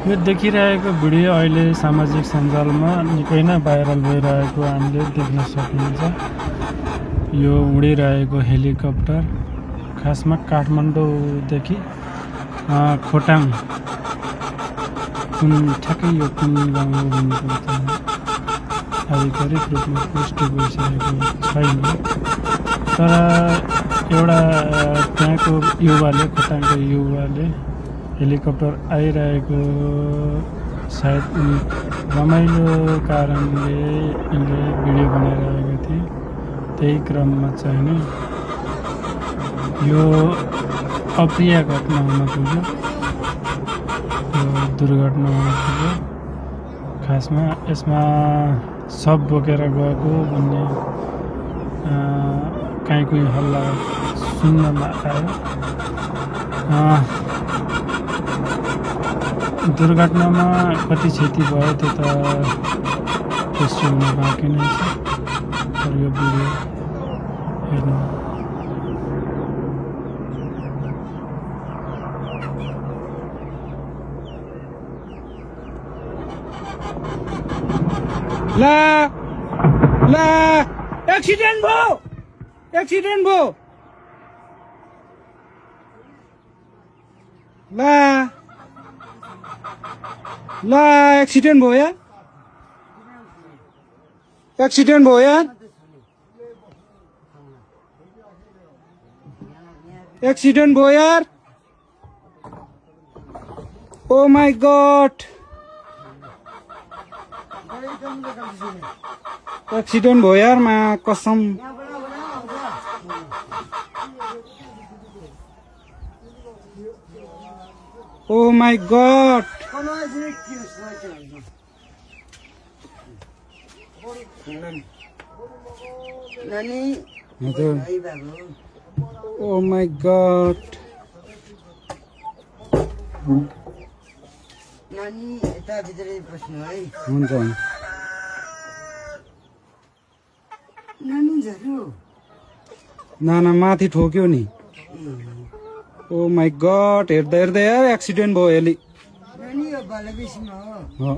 यो देखिरहेको भिडियो अहिले सामाजिक सञ्जालमा निकै नै भाइरल भइरहेको हामीले देख्न सकिन्छ। यो उडिरहेको हेलिकप्टर खासमा काठमाडौँदेखि खोटाङ ठ्याक्कै यो कुन गाउँ हो भन्ने कुरा आधिकारिक रूपमा पुष्टि भइसकेको छैन। तर एउटा त्यहाँको युवाले खोटाङको युवाले हेलिकप्टर आइरहेको सायद रमाइलो कारणले यिनले भिडियो बनाइरहेको थिए। त्यही क्रममा चाहिँ नि यो अप्रिय घटना हुन पुग्यो, यो दुर्घटना हुन पुग्यो। खासमा यसमा सब बोकेर गएको भन्ने काहीँ हल्ला सुन्नमा आयो। दुर्घटनामा कति क्षति भयो त्यो त पुष्टि हुन बाँकी नै छ। तर यो भिडियो हेर्नु ला ला एक्सिडेन्ट भयो ला ला एक्सिडेन्ट भयो यार एक्सिडेन्ट भयो यार ओ माय गॉड एक्सिडेन्ट भयो यार मा कसम oh my God oh my God नानी यता भित्रै बस्नु है हुन्छ नानी झर्यो नाना माथि ठोक्यो नि ओ माय गॉड हेर्दा हेर्दा यार एक्सिडेन्ट भयो हेली नानी यो बालबेसीमा हो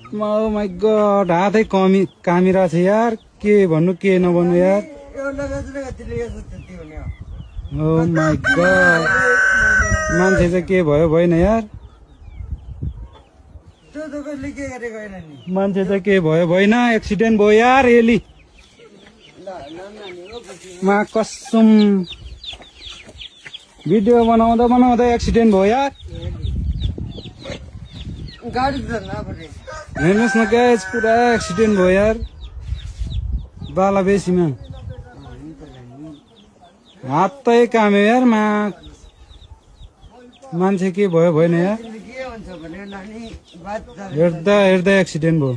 ओ माय गॉड हातै कामिरा छ यार के भन्नु के नभन्नु यार ओ माय गॉड मान्छे चाहिँ के भयो भएन यार मान्छे चाहिँ के भयो भएन एक्सिडेन्ट भयो यार एली मा कसम भिडियो बनाउँदा एक्सिडेन्ट भयो यार हेर्नुहोस् न गाइस पुरा एक्सिडेन्ट भयो यार बालाबेसीमा हातै काम्यो यार मान्छे के भयो भएन यार हेर्दा एक्सिडेन्ट भयो